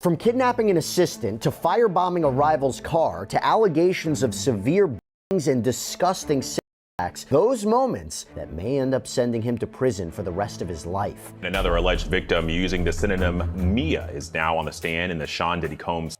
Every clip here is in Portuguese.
From kidnapping an assistant to firebombing a rival's car to allegations of severe beatings and disgusting acts, those moments that may end up sending him to prison for the rest of his life. Another alleged victim using the synonym Mia is now on the stand in the Sean Diddy Combs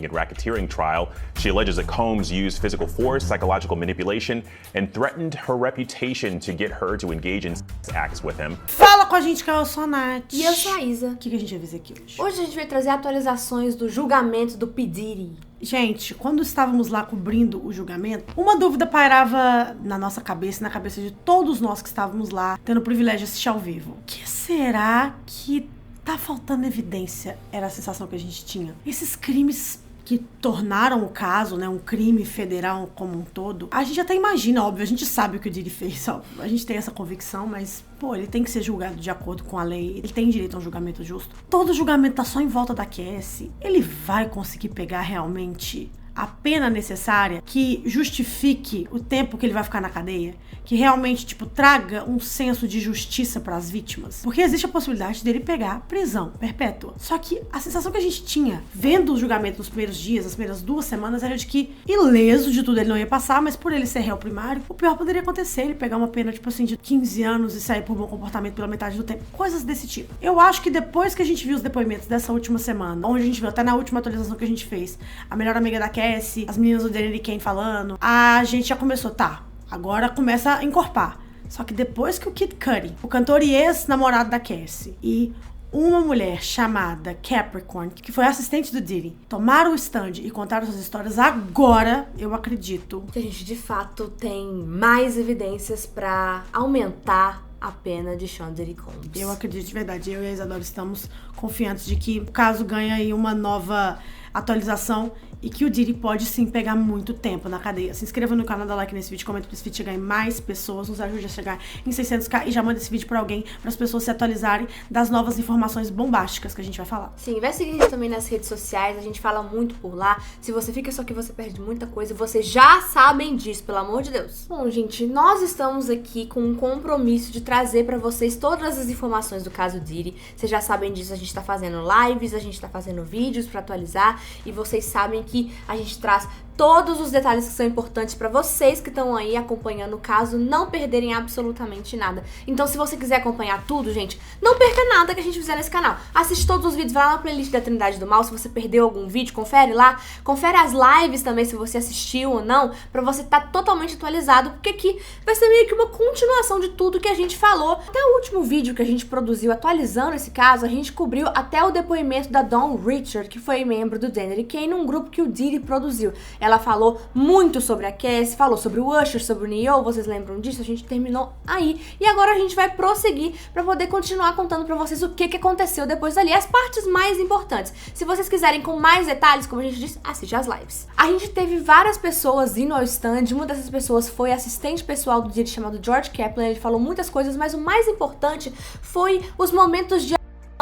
and racketeering trial. She alleges that Combs used physical force, psychological manipulation, and threatened her reputation to get her to engage in sex acts with him. Fala com a gente, que eu sou a Nath. E eu sou a Isa. O que a gente vai fazer aqui hoje? Hoje a gente vai trazer atualizações do julgamento do P. Diddy. Gente, quando estávamos lá cobrindo o julgamento, uma dúvida pairava na nossa cabeça e na cabeça de todos nós que estávamos lá, tendo o privilégio de assistir ao vivo. O que será que tá faltando evidência? Era a sensação que a gente tinha. Esses crimes que tornaram o caso, né, um crime federal como um todo, a gente até imagina, óbvio, a gente sabe o que o Diddy fez, ó, a gente tem essa convicção, mas, pô, ele tem que ser julgado de acordo com a lei, ele tem direito a um julgamento justo. Todo julgamento tá só em volta da Cassie. Ele vai conseguir pegar realmente a pena necessária que justifique o tempo que ele vai ficar na cadeia, que realmente, tipo, traga um senso de justiça para as vítimas, porque existe a possibilidade dele pegar prisão perpétua. Só que a sensação que a gente tinha vendo o julgamento nos primeiros dias, nas primeiras 2 semanas, era de que ileso de tudo ele não ia passar, mas por ele ser réu primário, o pior poderia acontecer, ele pegar uma pena, tipo assim, de 15 anos e sair por bom comportamento pela metade do tempo, coisas desse tipo. Eu acho que depois que a gente viu os depoimentos dessa última semana, onde a gente viu até na última atualização que a gente fez, a melhor amiga da Cassie, as meninas do Danny Kane falando, a gente já começou, tá, agora começa a encorpar. Só que depois que o Kid Cudi, o cantor e ex-namorado da Cassie, e uma mulher chamada Capricorn, que foi assistente do Diddy, tomaram o stand e contaram suas histórias, agora eu acredito que a gente de fato tem mais evidências pra aumentar a pena de Sean Diddy Combs. Eu acredito de verdade, eu e a Isadora estamos confiantes de que o caso ganha aí uma nova atualização e que o Diddy pode sim pegar muito tempo na cadeia. Se inscreva no canal, dá like nesse vídeo, comenta pra esse vídeo chegar em mais pessoas, nos ajude a chegar em 600k e já manda esse vídeo pra alguém, para as pessoas se atualizarem das novas informações bombásticas que a gente vai falar. Sim, vai seguir a gente também nas redes sociais, a gente fala muito por lá. Se você fica só aqui, você perde muita coisa, vocês já sabem disso, pelo amor de Deus. Bom, gente, nós estamos aqui com um compromisso de trazer pra vocês todas as informações do caso Diddy. Vocês já sabem disso, a gente tá fazendo lives, a gente tá fazendo vídeos pra atualizar e vocês sabem que a gente traz todos os detalhes que são importantes pra vocês que estão aí acompanhando o caso não perderem absolutamente nada. Então, se você quiser acompanhar tudo, gente, não perca nada que a gente fizer nesse canal. Assiste todos os vídeos, vai lá na playlist da Trindade do Mal. Se você perdeu algum vídeo, confere lá. Confere as lives também, se você assistiu ou não, pra você estar totalmente atualizado, porque aqui vai ser meio que uma continuação de tudo que a gente falou. Até o último vídeo que a gente produziu atualizando esse caso, a gente cobriu até o depoimento da Dawn Richard, que foi membro do Danny Kane, num grupo que o Diddy produziu. Ela falou muito sobre a Cassie, falou sobre o Usher, sobre o Ne-Yo, vocês lembram disso? A gente terminou aí. E agora a gente vai prosseguir pra poder continuar contando pra vocês o que aconteceu depois dali, as partes mais importantes. Se vocês quiserem com mais detalhes, como a gente disse, assiste as lives. A gente teve várias pessoas indo ao stand, uma dessas pessoas foi assistente pessoal do Diddy chamado George Kaplan, ele falou muitas coisas, mas o mais importante foi os momentos de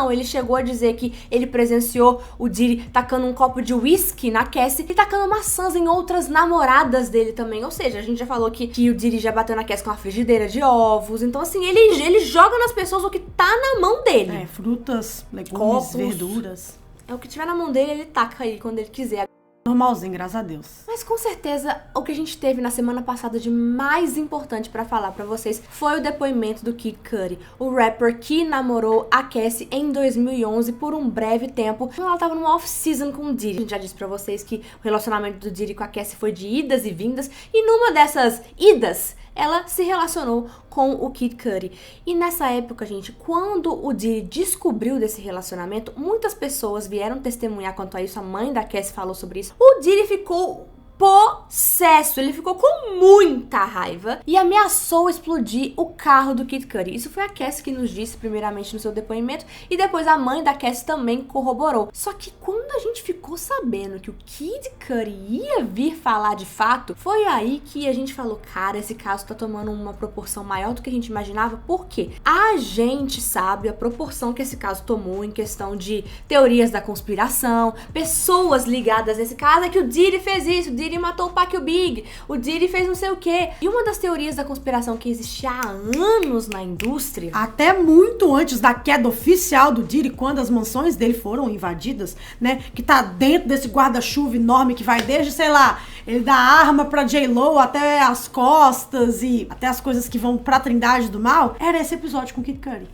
ele chegou a dizer que ele presenciou o Diddy tacando um copo de whisky na Cassie e tacando maçãs em outras namoradas dele também. Ou seja, a gente já falou que o Diddy já bateu na Cassie com uma frigideira de ovos. Então, assim, ele joga nas pessoas o que tá na mão dele. É, frutas, legumes, copos, verduras. É o que tiver na mão dele, ele taca aí quando ele quiser. Normalzinho, graças a Deus. Mas com certeza, o que a gente teve na semana passada de mais importante pra falar pra vocês foi o depoimento do Kid Cudi, o rapper que namorou a Cassie em 2011 por um breve tempo, quando ela tava numa off-season com o Diddy. A gente já disse pra vocês que o relacionamento do Diddy com a Cassie foi de idas e vindas, e numa dessas idas, ela se relacionou com o Kid Cudi. E nessa época, gente, quando o Diddy descobriu desse relacionamento, muitas pessoas vieram testemunhar quanto a isso, a mãe da Cassie falou sobre isso. O Diddy ficou possesso, ele ficou com muita raiva e ameaçou explodir o carro do Kid Cudi. Isso foi a Cassie que nos disse primeiramente no seu depoimento e depois a mãe da Cassie também corroborou. Só que quando a gente ficou ficou sabendo que o Kid Cudi ia vir falar de fato, foi aí que a gente falou, cara, esse caso tá tomando uma proporção maior do que a gente imaginava. Por quê? A gente sabe a proporção que esse caso tomou em questão de teorias da conspiração, pessoas ligadas a esse caso, é que o Diddy fez isso, o Diddy matou o Pac e o Big, o Diddy fez não sei o quê. E uma das teorias da conspiração que existia há anos na indústria, até muito antes da queda oficial do Diddy, quando as mansões dele foram invadidas, né, que tá dentro desse guarda-chuva enorme que vai desde, sei lá, ele dá arma pra J-Lo até as costas e até as coisas que vão pra Trindade do Mal, era esse episódio com o Kid Cudi.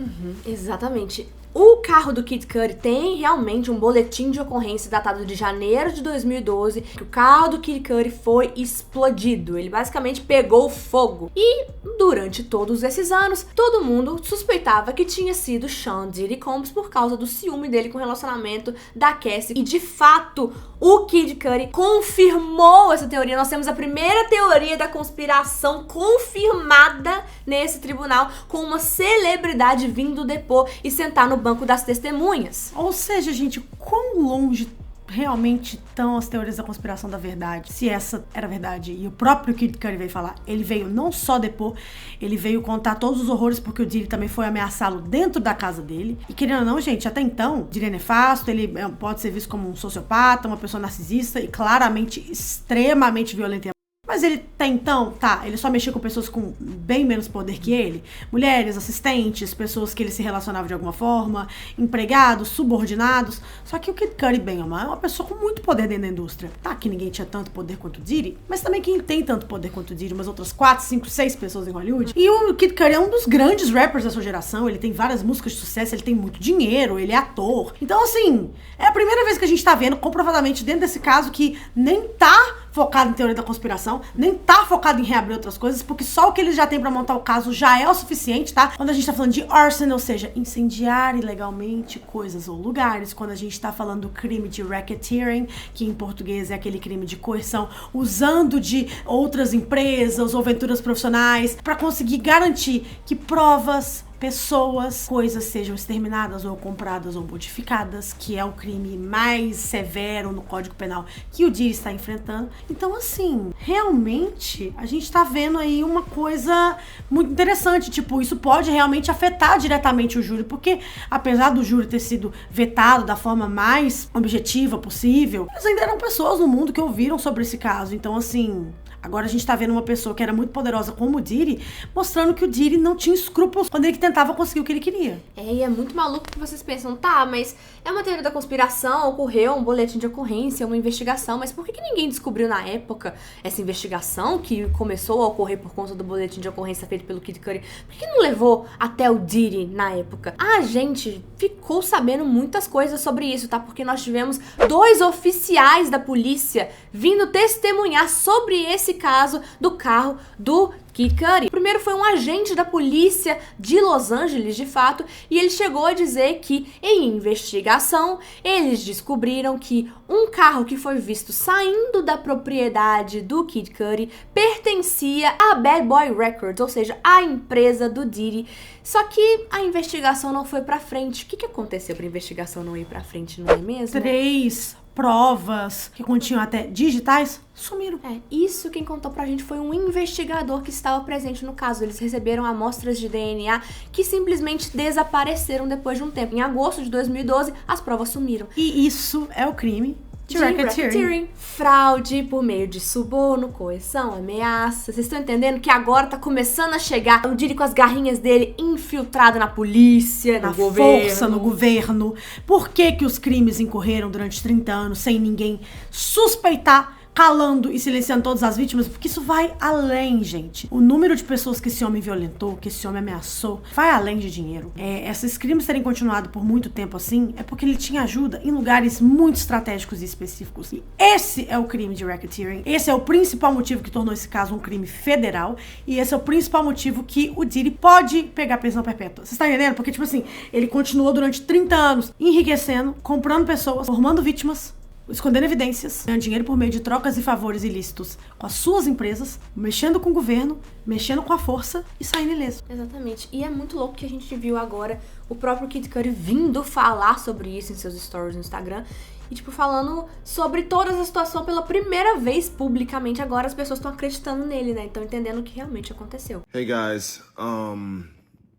Exatamente. O carro do Kid Cudi tem realmente um boletim de ocorrência datado de janeiro de 2012, que o carro do Kid Cudi foi explodido. Ele basicamente pegou fogo. E durante todos esses anos, todo mundo suspeitava que tinha sido Sean Diddy Combs por causa do ciúme dele com o relacionamento da Cassie. E de fato, o Kid Cudi confirmou essa teoria. Nós temos a primeira teoria da conspiração confirmada nesse tribunal, com uma celebridade vindo depor e sentar no banco das testemunhas. Ou seja, gente, quão longe realmente estão as teorias da conspiração da verdade, se essa era verdade. E o próprio Kid Cudi veio falar, ele veio não só depor, ele veio contar todos os horrores, porque o Diddy também foi ameaçá-lo dentro da casa dele. E querendo ou não, gente, até então, Diddy é nefasto, ele pode ser visto como um sociopata, uma pessoa narcisista e claramente extremamente violento. Mas ele até então, ele só mexia com pessoas com bem menos poder que ele. Mulheres, assistentes, pessoas que ele se relacionava de alguma forma, empregados, subordinados. Só que o Kid Cudi, bem ou mal, é uma pessoa com muito poder dentro da indústria. Que ninguém tinha tanto poder quanto o Diddy, mas também quem tem tanto poder quanto o Diddy, umas outras 4, 5, 6 pessoas em Hollywood. E o Kid Cudi é um dos grandes rappers da sua geração, ele tem várias músicas de sucesso, ele tem muito dinheiro, ele é ator. Então, assim, é a primeira vez que a gente tá vendo, comprovadamente, dentro desse caso, que nem tá focado em teoria da conspiração, nem tá focado em reabrir outras coisas, porque só o que eles já têm pra montar o caso já é o suficiente, tá? Quando a gente tá falando de arson, ou seja, incendiar ilegalmente coisas ou lugares, quando a gente tá falando do crime de racketeering, que em português é aquele crime de coerção, usando de outras empresas ou aventuras profissionais pra conseguir garantir que provas, pessoas, coisas sejam exterminadas ou compradas ou modificadas, que é o crime mais severo no Código Penal que o Diddy está enfrentando. Então, assim, realmente a gente tá vendo aí uma coisa muito interessante, tipo, isso pode realmente afetar diretamente o júri, porque apesar do júri ter sido vetado da forma mais objetiva possível, eles ainda eram pessoas no mundo que ouviram sobre esse caso. Então, assim, agora a gente tá vendo uma pessoa que era muito poderosa como o Diddy, mostrando que o Diddy não tinha escrúpulos quando ele tentava conseguir o que ele queria. E é muito maluco que vocês pensam, mas é uma teoria da conspiração, ocorreu um boletim de ocorrência, uma investigação, mas por que ninguém descobriu na época essa investigação que começou a ocorrer por conta do boletim de ocorrência feito pelo Kid Cudi? Por que não levou até o Diddy na época? A gente ficou sabendo muitas coisas sobre isso, porque nós tivemos 2 oficiais da polícia vindo testemunhar sobre esse caso do carro do Kid Cudi. O primeiro foi um agente da polícia de Los Angeles, de fato, e ele chegou a dizer que, em investigação, eles descobriram que um carro que foi visto saindo da propriedade do Kid Cudi pertencia a Bad Boy Records, ou seja, a empresa do Diddy. Só que a investigação não foi pra frente. O que aconteceu pra investigação não ir pra frente, não é mesmo? 3 provas que continham até digitais sumiram. Isso quem contou pra gente foi um investigador que estava presente no caso. Eles receberam amostras de DNA que simplesmente desapareceram depois de um tempo. Em agosto de 2012, as provas sumiram. E isso é o crime de racketeering. Fraude por meio de suborno, coerção, ameaça. Vocês estão entendendo que agora tá começando a chegar o Diddy com as garrinhas dele infiltrado na polícia, na força, no governo. Por que os crimes incorreram durante 30 anos sem ninguém suspeitar, calando e silenciando todas as vítimas? Porque isso vai além, gente. O número de pessoas que esse homem violentou, que esse homem ameaçou, vai além de dinheiro. Esses crimes terem continuado por muito tempo assim, é porque ele tinha ajuda em lugares muito estratégicos e específicos. E esse é o crime de racketeering. Esse é o principal motivo que tornou esse caso um crime federal. E esse é o principal motivo que o Diddy pode pegar prisão perpétua. Vocês estão entendendo? Porque, tipo assim, ele continuou durante 30 anos enriquecendo, comprando pessoas, formando vítimas, escondendo evidências, ganhando dinheiro por meio de trocas e favores ilícitos com as suas empresas, mexendo com o governo, mexendo com a força e saindo ileso. Exatamente. E é muito louco que a gente viu agora o próprio Kid Cudi vindo falar sobre isso em seus stories no Instagram. E, tipo, falando sobre toda essa situação pela primeira vez publicamente. Agora as pessoas estão acreditando nele, né? Estão entendendo o que realmente aconteceu. Hey guys,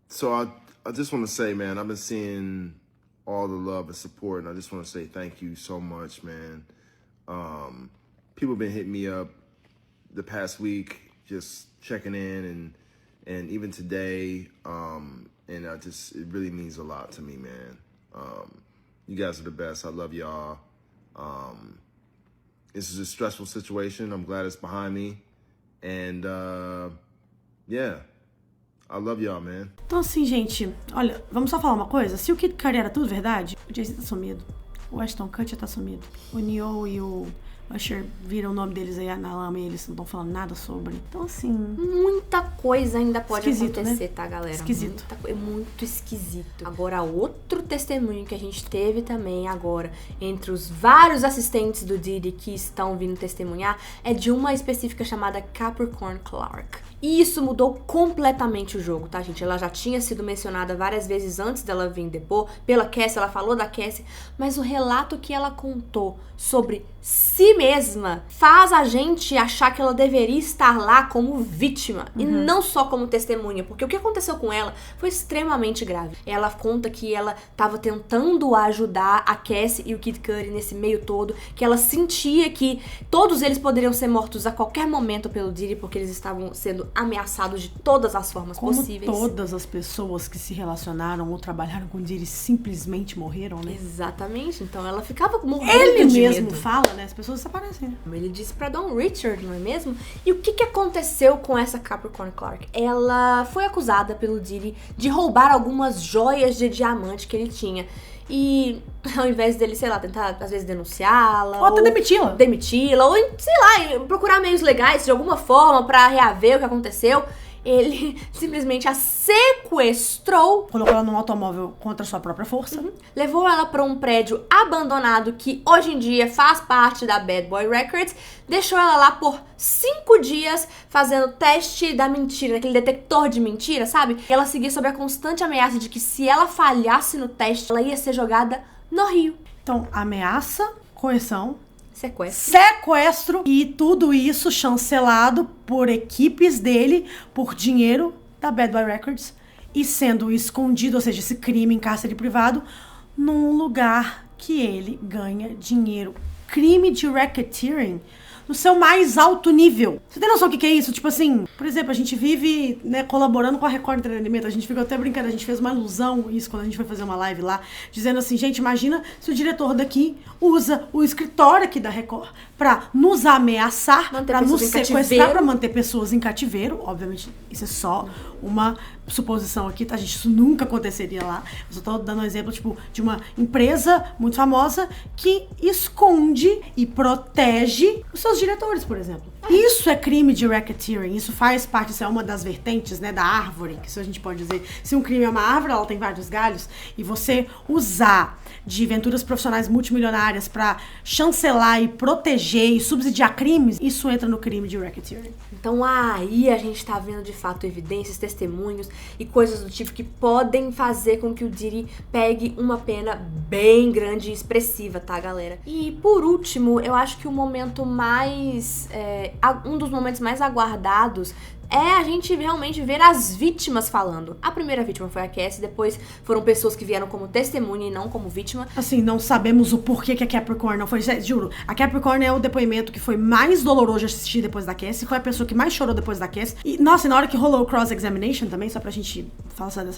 so I just want to say, man, I've been seeing all the love and support, and I just want to say thank you so much, man. People have been hitting me up the past week, just checking in, and even today, and it really means a lot to me, man. You guys are the best. I love y'all. This is a stressful situation. I'm glad it's behind me, and yeah, I love y'all, man. Então assim, gente, olha, vamos só falar uma coisa. Se o Kid Cudi era tudo verdade, o Jay-Z tá sumido. O Ashton Kutcher tá sumido. O Neo e o Usher viram o nome deles aí na lama e eles não estão falando nada sobre. Então, assim... Muita coisa ainda pode acontecer, né? Tá, galera? Esquisito. Muito esquisito. Agora, outro testemunho que a gente teve também agora, entre os vários assistentes do Diddy que estão vindo testemunhar, é de uma específica chamada Capricorn Clark. E isso mudou completamente o jogo, tá, gente? Ela já tinha sido mencionada várias vezes antes dela vir depor, pela Cassie, ela falou da Cassie, mas o relato que ela contou sobre si mesma faz a gente achar que ela deveria estar lá como vítima e não só como testemunha, porque o que aconteceu com ela foi extremamente grave. Ela conta que ela estava tentando ajudar a Cassie e o Kid Cudi nesse meio todo, que ela sentia que todos eles poderiam ser mortos a qualquer momento pelo Diddy, porque eles estavam sendo ameaçados de todas as formas possíveis. Todas as pessoas que se relacionaram ou trabalharam com o Diddy simplesmente morreram, né? Exatamente. Então ela ficava morrendo Ele de mesmo medo. fala, né? As pessoas desaparecem. Ele disse pra Don Richard, não é mesmo? E o que aconteceu com essa Capricorn Clark? Ela foi acusada pelo Diddy de roubar algumas joias de diamante que ele tinha. E ao invés dele, sei lá, tentar às vezes denunciá-la. Ou até demiti-la. Ou, sei lá, procurar meios legais de alguma forma pra reaver o que aconteceu. Ele simplesmente a sequestrou. Colocou ela num automóvel contra sua própria força. Levou ela pra um prédio abandonado que hoje em dia faz parte da Bad Boy Records. Deixou ela lá por 5 dias fazendo teste da mentira, aquele detector de mentira, sabe? Ela seguia sob a constante ameaça de que se ela falhasse no teste, ela ia ser jogada no rio. Então, ameaça, coerção, sequestro e tudo isso chancelado por equipes dele, por dinheiro da Bad Boy Records e sendo escondido, ou seja, esse crime em cárcere privado, num lugar que ele ganha dinheiro. Crime de racketeering no seu mais alto nível. Você tem noção do que é isso? Tipo assim, por exemplo, a gente vive, né, colaborando com a Record Entretenimento, a gente ficou até brincando, a gente fez uma ilusão, isso quando a gente foi fazer uma live lá, dizendo assim, gente, imagina se o diretor daqui usa o escritório aqui da Record pra nos ameaçar, pra nos sequestrar, pra manter pessoas em cativeiro. Obviamente, isso é só uma suposição aqui, tá, gente? Isso nunca aconteceria lá. Eu só tô dando um exemplo, tipo, de uma empresa muito famosa que esconde e protege os seus diretores, por exemplo. Isso é crime de racketeering, isso faz parte, isso é uma das vertentes, né, da árvore, que isso a gente pode dizer. Se um crime é uma árvore, ela tem vários galhos, e você usar de aventuras profissionais multimilionárias pra chancelar e proteger e subsidiar crimes, isso entra no crime de racketeering. Então aí a gente tá vendo de fato evidências, testemunhos e coisas do tipo que podem fazer com que o Diddy pegue uma pena bem grande e expressiva, tá, galera? E por último, eu acho que o momento mais... um dos momentos mais aguardados é a gente realmente ver as vítimas falando. A primeira vítima foi a Cassie, depois foram pessoas que vieram como testemunha e não como vítima. Assim, não sabemos o porquê que a Capricorn não foi... Juro, a Capricorn é o depoimento que foi mais doloroso de assistir depois da Cassie, foi a pessoa que mais chorou depois da Cassie. E, nossa, e na hora que rolou o cross-examination também, só pra gente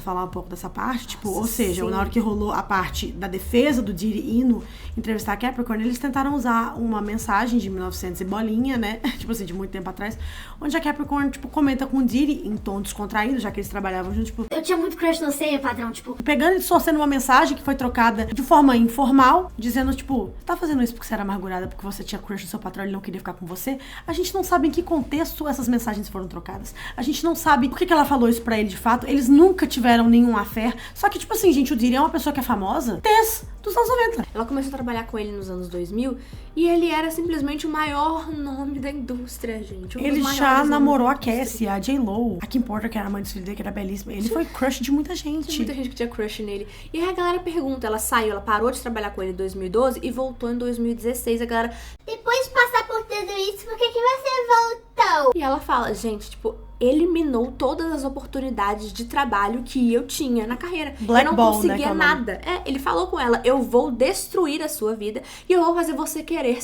falar um pouco dessa parte, tipo, ou seja, na hora que rolou a parte da defesa do Diddy indo entrevistar a Capricorn, eles tentaram usar uma mensagem de 1900 e bolinha, né, tipo assim, de muito tempo atrás, onde a Capricorn, tipo, comenta com o Diddy em tom descontraído, já que eles trabalhavam juntos, tipo... Eu tinha muito crush no você, padrão, tipo... Pegando e distorcendo uma mensagem que foi trocada de forma informal, dizendo, tipo, tá fazendo isso porque você era amargurada, porque você tinha crush no seu patrão e ele não queria ficar com você. A gente não sabe em que contexto essas mensagens foram trocadas. A gente não sabe por que ela falou isso pra ele de fato. Eles nunca tiveram nenhum affair. Só que, tipo assim, gente, o Diddy é uma pessoa que é famosa desde dos anos 90. Ela começou a trabalhar com ele nos anos 2000 e ele era simplesmente o maior nome da indústria, gente. Ele já namorou a Cassie. Cassie, a J.Lo, a Kim Porter, que era a mãe do filho dele, que era belíssima. Ele foi crush de muita gente. Tinha muita gente que tinha crush nele. E aí a galera pergunta, ela saiu, ela parou de trabalhar com ele em 2012 e voltou em 2016. A galera... Depois de passar por tudo isso, por que você voltou? E ela fala, gente, tipo, eliminou todas as oportunidades de trabalho que eu tinha na carreira. Black eu não Ball, né, conseguia que é o nome. nada. Ele falou com ela, eu vou destruir a sua vida e eu vou fazer você querer.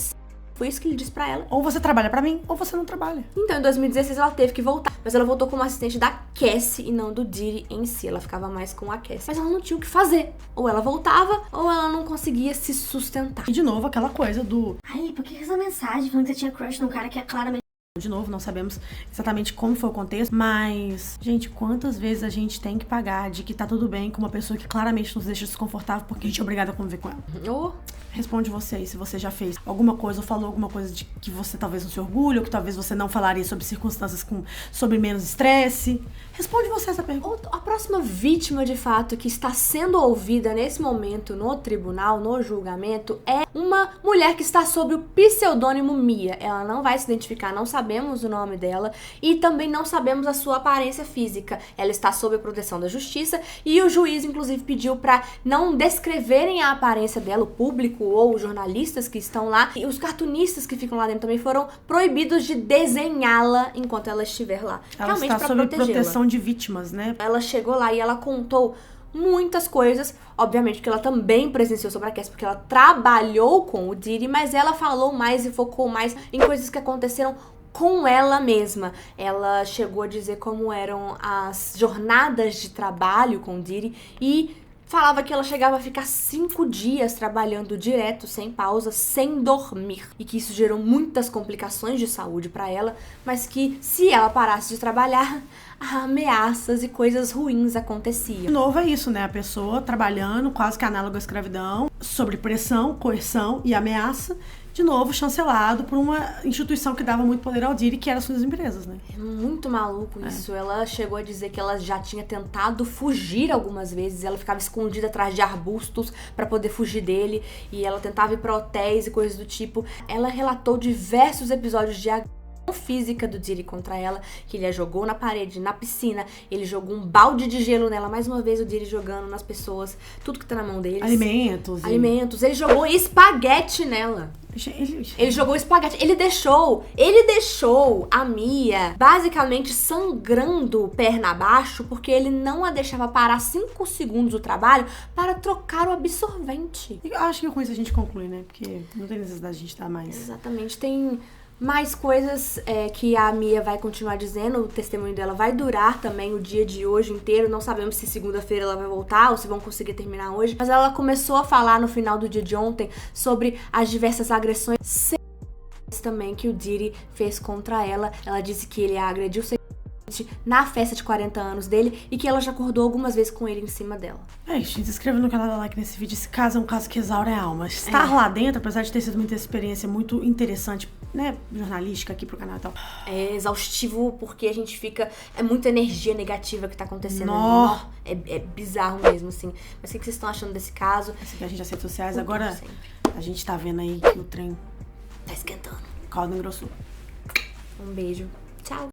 Foi isso que ele disse pra ela. Ou você trabalha pra mim, ou você não trabalha. Então, em 2016, ela teve que voltar. Mas ela voltou como assistente da Cassie e não do Diddy em si. Ela ficava mais com a Cassie. Mas ela não tinha o que fazer. Ou ela voltava, ou ela não conseguia se sustentar. E de novo, aquela coisa do... Ai, por que essa mensagem falando que você tinha crush num cara que é claramente... De novo, não sabemos exatamente como foi o contexto, mas, gente, quantas vezes a gente tem que pagar de que tá tudo bem com uma pessoa que claramente nos deixa desconfortável porque a gente é obrigada a conviver com ela? Ou... Responde você aí, se você já fez alguma coisa ou falou alguma coisa de que você talvez não se orgulhe, ou que talvez você não falaria sobre circunstâncias sobre menos estresse. Responde você essa pergunta. A próxima vítima, de fato, que está sendo ouvida nesse momento no tribunal, no julgamento, é uma mulher que está sob o pseudônimo Mia. Ela não vai se identificar, não sabemos o nome dela e também não sabemos a sua aparência física. Ela está sob a proteção da justiça e o juiz, inclusive, pediu para não descreverem a aparência dela, o público ou os jornalistas que estão lá. E os cartunistas que ficam lá dentro também foram proibidos de desenhá-la enquanto ela estiver lá. Ela Realmente está para sob protegê-la. proteção de vítimas, né? Ela chegou lá e ela contou muitas coisas, obviamente que ela também presenciou sobre a Cassie, porque ela trabalhou com o Diddy, mas ela falou mais e focou mais em coisas que aconteceram com ela mesma. Ela chegou a dizer como eram as jornadas de trabalho com o Diddy e falava que ela chegava a ficar 5 dias trabalhando direto, sem pausa, sem dormir. E que isso gerou muitas complicações de saúde pra ela, mas que se ela parasse de trabalhar, ameaças e coisas ruins aconteciam. De novo é isso, né? A pessoa trabalhando, quase que análogo à escravidão, sobre pressão, coerção e ameaça, de novo chancelado por uma instituição que dava muito poder ao Diddy, que eram as suas empresas, né? É muito maluco isso. Ela chegou a dizer que ela já tinha tentado fugir algumas vezes. Ela ficava escondida atrás de arbustos pra poder fugir dele. E ela tentava ir pra hotéis e coisas do tipo. Ela relatou diversos episódios de agressão física do Diddy contra ela, que ele a jogou na parede, na piscina, ele jogou um balde de gelo nela, mais uma vez o Diddy jogando nas pessoas, tudo que tá na mão deles. Alimentos. Ele jogou espaguete nela. Ele jogou espaguete. Ele deixou a Mia basicamente sangrando perna abaixo porque ele não a deixava parar 5 segundos do trabalho para trocar o absorvente. Eu acho que com isso a gente conclui, né? Porque não tem necessidade de a gente dar mais. Exatamente. Tem mais coisas que a Mia vai continuar dizendo. O testemunho dela vai durar também o dia de hoje inteiro. Não sabemos se segunda-feira ela vai voltar ou se vão conseguir terminar hoje. Mas ela começou a falar no final do dia de ontem sobre as diversas agressões também que o Diddy fez contra ela. Ela disse que ele a agrediu na festa de 40 anos dele e que ela já acordou algumas vezes com ele em cima dela. Gente, se inscreva no canal, dá like nesse vídeo. Esse caso é um caso que exaure a alma. Estar lá dentro, apesar de ter sido uma experiência muito interessante, né, jornalística aqui pro canal e tal. É exaustivo porque a gente fica... É muita energia negativa que tá acontecendo. É bizarro mesmo, assim. Mas o que vocês estão achando desse caso? Esse aqui a gente nas redes sociais. Muito Agora sempre. a gente tá vendo aí que o trem Tá esquentando. caldo engrossou. Um beijo.